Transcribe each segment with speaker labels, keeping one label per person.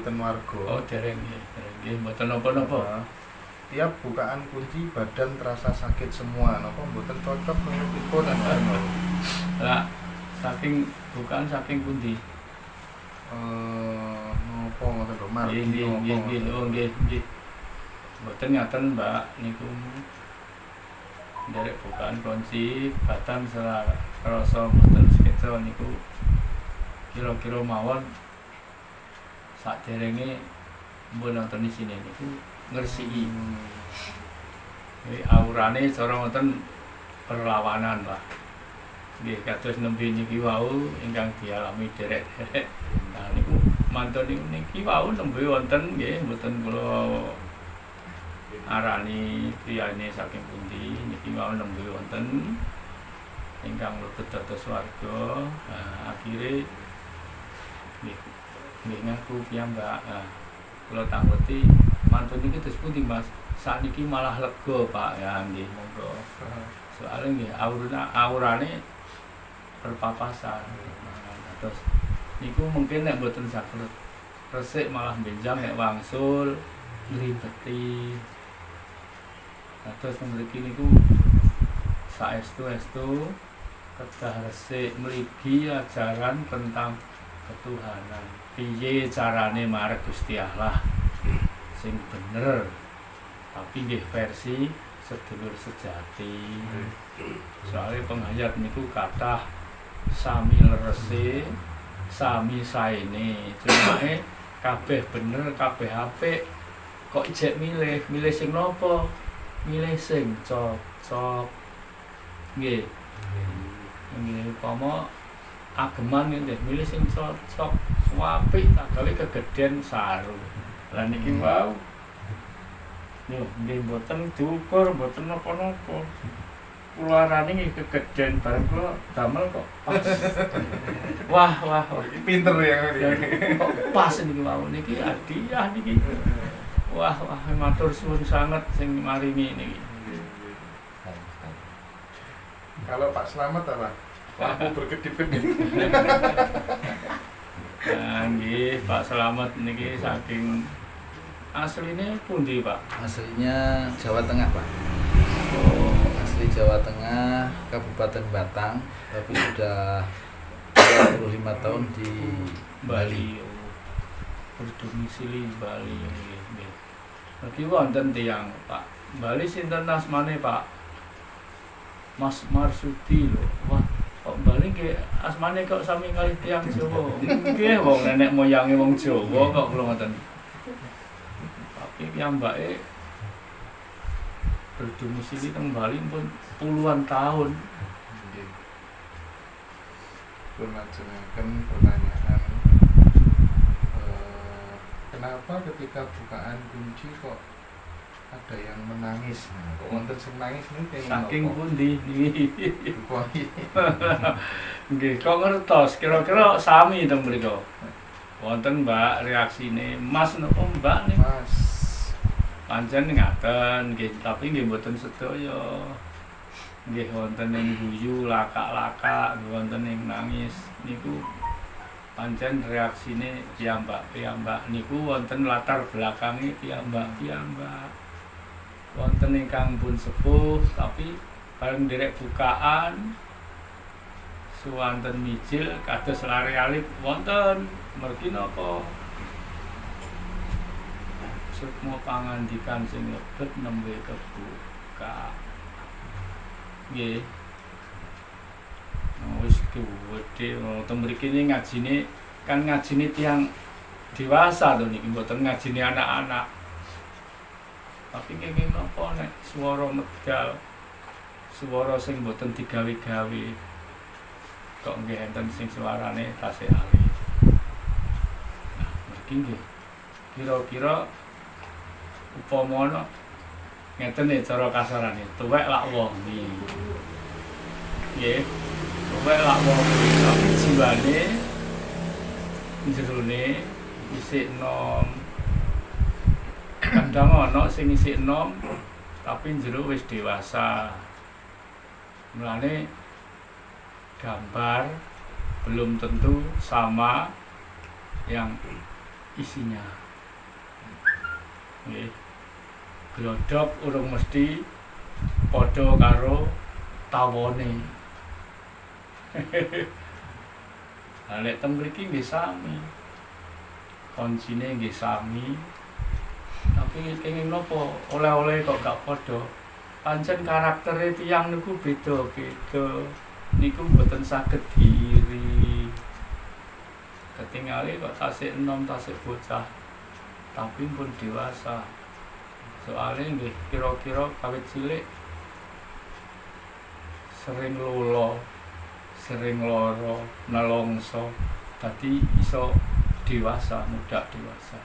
Speaker 1: mboten warga.
Speaker 2: Oh, dereng nggih, mboten napa-napa.
Speaker 1: Tiap bukaan kunci badan terasa sakit semua. Napa mboten cocok menurutipun anu.
Speaker 2: Lah, saking bukaan saking pundi?
Speaker 1: Napa ngoten lho, margi
Speaker 2: Nggih. Oh, nggih. Mboten ngaten, Mbak, niku derek bukaan kunci badan serasa mboten sketsa niku kira-kira mawon saderenge mbon nonton di sini niku ngresiki. Jadi aurane cara ngoten perlawanan, Pak. Nggih kados nembe niki wau ingkang dialami derek-derek. Nah niku mantun niki wau nembe wonten nggih mboten kula arani priyane saking pundi niki wau nembe wonten ingkang lebet dados warga. Nah akhire nggih ngaku piyambak. Kula tanggeti mantun niki terus pundi Mas? Sakniki malah lega Pak ya nggih monggo. Soale nggih aurane berpapasan. Terus niku mungkin nek mboten saged resik malah benjang nek wangsul ngribeti. Terus mriki niku saestu-estu kedah resik mligi ajaran tentang ketuhanan. Piye carane marek Gusti Allah sing bener. Tapi nggih versi sedulur sejati. Soalnya penghayat niku kathah sami lerese, sami saene. Cumake kabeh bener, kabeh apik. Kok ijek milih sing napa? Milih sing cocok. Nggih. Nggih, upama ageman nggih milih sing cocok. Apik tak gawe kegeden saru. Lah niki wau. Yo, nggih mboten diukur, mboten napa-napa. Kula arani nggih kegeden bareng kula damel kok pas. Wah.
Speaker 1: Pinter ya
Speaker 2: Kok pas niki wau niki hadiah niki. Wah, matur suwun sanget sing maringi niki.
Speaker 1: Kalau Pak Slamet apa? Aku berkedip-kedip.
Speaker 2: Nah, nggih Pak Slamet niki saking asline pundi, Pak?
Speaker 3: Aslinya Jawa Tengah, Pak.
Speaker 2: Oh,
Speaker 3: Asli Jawa Tengah, Kabupaten Batang, tapi sudah 25 tahun di
Speaker 2: Bali. Berdomisili Bali nggih. Niki wonten tiyang, Pak. Bali sinten asmane, Pak? Mas Marsudi lho. Wah, kok Bali nggih asmane kok sami kalih tiyang Jawa. Nggih, wong nenek moyange wong Jawa kok kula ngoten. Tapi piyambake berdomisili teng Bali pun puluhan tahun.
Speaker 1: Berlangsungkan pertanyaan, kenapa ketika bukaan kunci kok ada yang menangis? Kok wonten sing nangis niku
Speaker 2: Saking pundi niki?
Speaker 1: Kuwi
Speaker 2: Nggih, kok ngertos kira-kira sami teng mriku. Wonten Mbak reaksine, Mas napa Mbak nih?
Speaker 1: Mas.
Speaker 2: Pancen ngaten nggih, tapi nggih mboten sedaya. Nggih wonten ing guyu, lakak-lakak, wonten ing nangis niku pancen reaksine piyambak niku wonten latar belakange piyambak. Wonten ingkang pun sepuh tapi bareng derek bukaan suwanten mijil kados lare alit wonten mergi napa sukma pangandikan sing lebet nembe kebuka. Nggih. Wis gedhe wonten mriki ngajine kan ngajine tiyang dewasa to niki mboten ngajine anak-anak. Tapi nggih napa nek swara medal swara sing mboten digawe-gawe kok nggih enten sing suarane tasih alih. Nah, mriki nggih kira-kira upama ngeten nih cara kasarane tuwek lak wong iki nggih tuwek lak wong tapi jiwane jerone isih enom kadang ana sing isih enom tapi jero wis dewasa mulane gambar belum tentu sama yang isinya. Nggih. Glodok urung mesti padha karo tawone. Lah nek teng mriki nggih sami. Kuncine nggih sami. Tapi kenging napa oleh-oleh kok gak padha. Pancen karaktere tiyang niku beda-beda. Niku mboten saged diiri. Ketingale kok tasik enom tasik bocah. Tapi pun dewasa. Soalnya nggih kira-kira kawit cilik sering lolo, sering loro, nelongso, dadi iso dewasa, muda dewasa.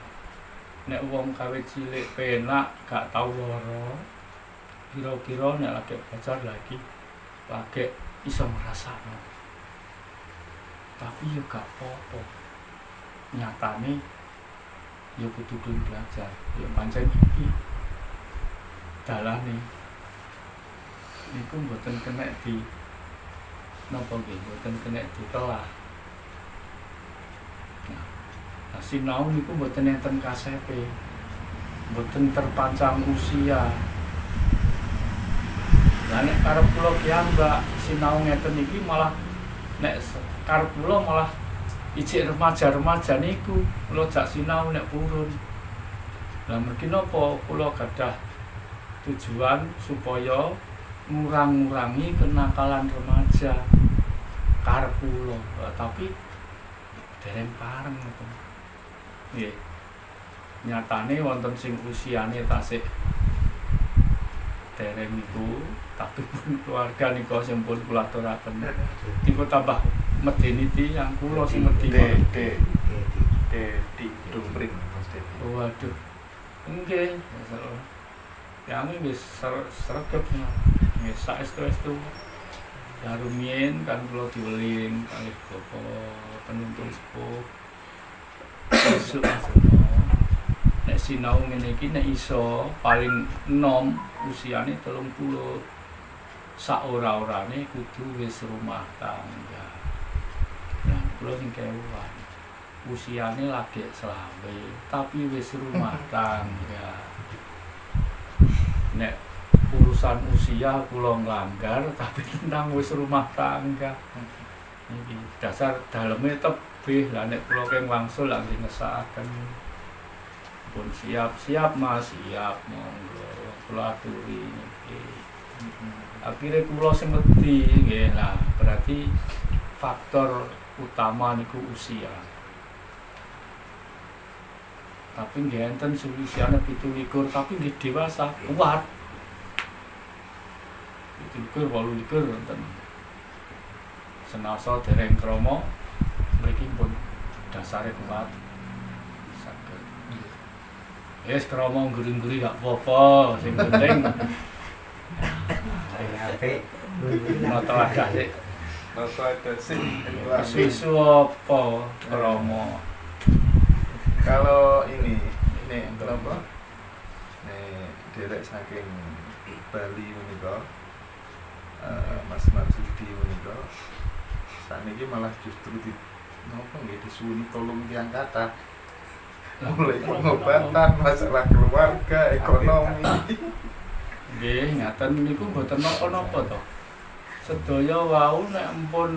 Speaker 2: Nek wong kawit cilik penak gak tau loro, kira-kira nek lagi pacar lagi iso ngrasakno. Tapi yo gak apa-apa. Nyatane yo kudu belajar. Yo pancen iki dalane niku mboten kena di napa nggih mboten kena ditelah. Nah, sinau niku mboten enten kasepe. Mboten terpancang usia. Lah nek karep kula piyambak sinau ngeten iki malah nek karep kula malah ijik remaja-remaja niku kula jak sinau nek purun. Lah mergi napa kula gadah tujuan supaya ngurang-ngurangi kenakalan remaja karep kula, tapi dereng pareng ngoten. Nggih. Nyatane wonten sing usiane tasik dereng niku, tapi pun keluarga niku sing pun kula aturaken. Niku tambah medeni tiyang kula sing medeni.
Speaker 1: Di Dumpring Mas Dedi.
Speaker 2: Waduh. Nggih, yang ini sregep nggih saestu-estu. Ya rumiyin kan kula diweling kalih bapak penuntun sepuh. Esuk asuna. Nek sinau ngene iki nek iso paling enom usiane 30. Saora-orane kudu wis rumah tangga. Nah, kula sing kewan. Usiane lagi selawe tapi wis rumah tangga. Nek urusan usia kula nglanggar tapi tentang wis rumah tangga. Iki dasar daleme tebih lah nek kula keng wangsul lak ngesakaken. Pun siap-siap Mas, siap monggo kula aturi niki. Akhire kula sing wedi nggih lah berarti faktor utama niku usia. Tapi nggih enten usiane 17 tapi nggih dewasa kuat. 17 28 enten. Senasa dereng krama mriki pun dasare kuat. Saged. Wis krama ngguri-ngguri gak apa-apa, sing penting
Speaker 4: apik.
Speaker 2: nata agak sik.
Speaker 1: Nata agak sih.
Speaker 2: Susu apa krama.
Speaker 1: Kalau ini apa? Derek saking Bali menika, Mas Marsudi menika, sakniki malah justru napa nggih disuwuni tolong tiyang kathah. Mulai pengobatan, masalah keluarga, ekonomi.
Speaker 2: Nggih, ngaten niku mboten napa-napa to. Sedaya wau nek ampun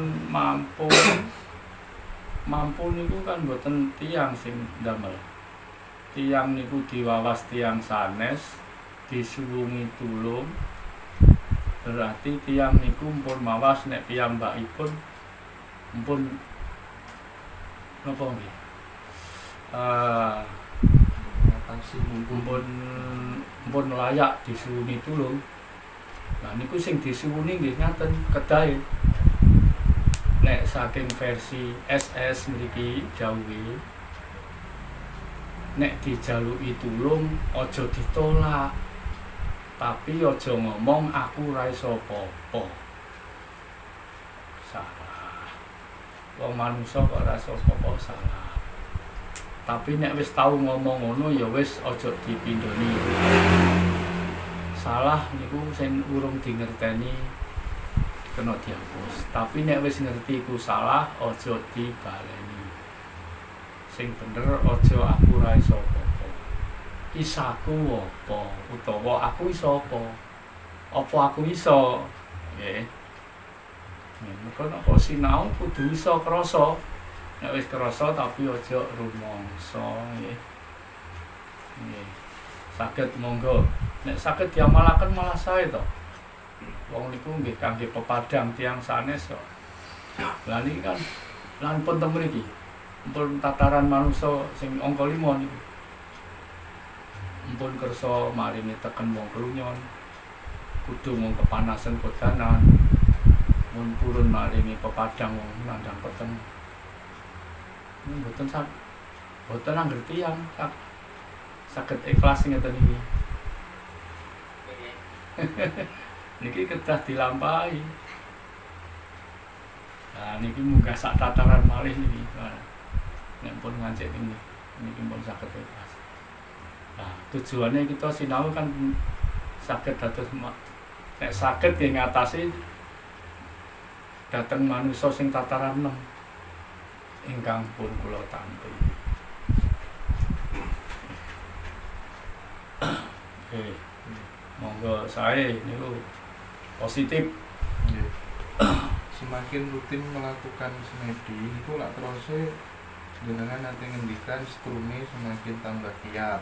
Speaker 2: mampu niku kan mboten tiyang sing ndamel. Tiyang niku diwawas tiyang sanes, disuwungi tulung. Berarti tiyang niku pun mawas nek piyambakipun pun napa nggih? Pun layak disuwuni tulung. Nah niku sing disuwuni nggih ngaten kedahe. Nek saking versi SS mriki dawuhe nek dijaluki tulung aja ditolak. Tapi aja ngomong aku ora iso apa-apa. Salah. Wong manungsa kok ora iso apa-apa salah. Tapi nek wis tau ngomong ngono ya wis aja dipindhoni. Salah niku sing urung dingerteni kena dihapus. Tapi nek wis ngerti iku salah aja dibaleni. sing bener aja aku ora iso apa-apa. Isaku apa utawa aku iso apa? Apa aku iso? Nggih. Mergo nek sinau kudu iso krasa. Nek wis krasa tapi aja rumangsa nggih. Nggih. Saged monggo. Nek saged diamalaken malah sae to. Wong niku nggih kangge pepadang tiyang sanes kok. Lah niki kan lan pun teng mriki. Pun tataran manungsa sing angka 5 niku. Mpun kersa marini teken wong klunyon. Kudu mung kepanasan kodanan. Mun purun marini pepadang wong nandang peteng. Ini mboten angger tiyang saged ikhlas ngeten iki. Niki kedah dilampahi. Nah niki munggah sak tataran malih niki. Nek pun ngancik niki pun saged ikhlas. Nah, tujuannya kita sinau kan saged dados nek saged nggih ngatasi dhateng manungsa sing tataran 6 ingkang pun kula tampi. Oke. Monggo sae niku positif.
Speaker 1: Nggih. Semakin rutin melakukan semedi niku lak terus jenengan nanti ngendikan strume semakin tambah kiat.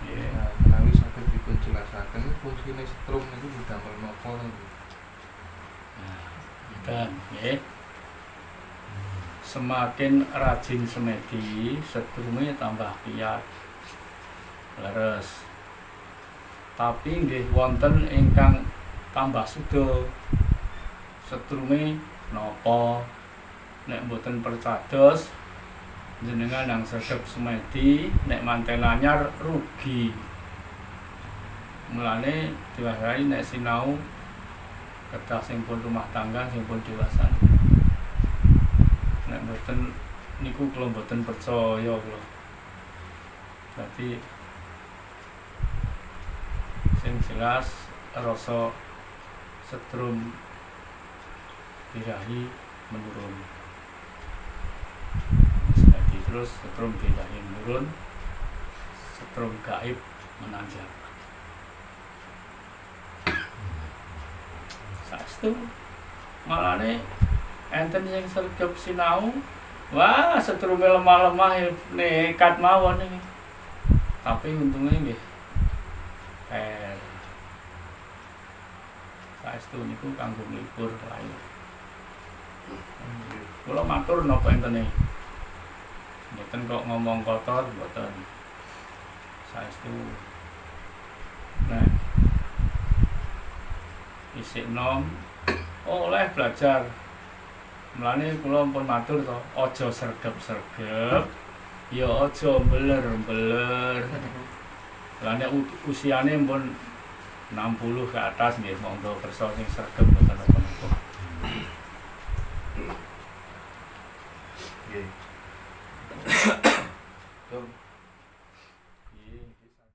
Speaker 2: Nggih.
Speaker 1: Nah, menawi saged dipun jelasaken fungsine strum niku didamel napa niku?
Speaker 2: Dan nggih. Semakin rajin semedi, strume tambah kiat. Leres. Tapi nggih wonten ingkang tambah suda. Strume napa nek mboten percados jenengan nang sregep semedi nek manten anyar rugi. Mulane diwarai nek sinau kedah sing pun rumah tangga sing pun dewasa. Nek mboten niku kula mboten percaya kula. Dadi sing jelas rasa setrum birahi menurun. Jadi terus setrum birahi menurun, setrum gaib menanjak. Saestu malane enten yang sregep sinau, wah setrume lemah-lemah nekat mawon iki. Tapi untungnya nggih saestu niku kanggo nglipur lair. Kula matur napa entene. Mboten kok ngomong kotor mboten. Saestu. Nah. Isih nom oleh belajar. Mulane kula pun matur to, aja sregep-sregep, ya aja mbeler-mbeler. Lah nek usiane pun 60 ke atas nggih monggo kersa sing sregep mboten apa-apa.
Speaker 1: Nggih.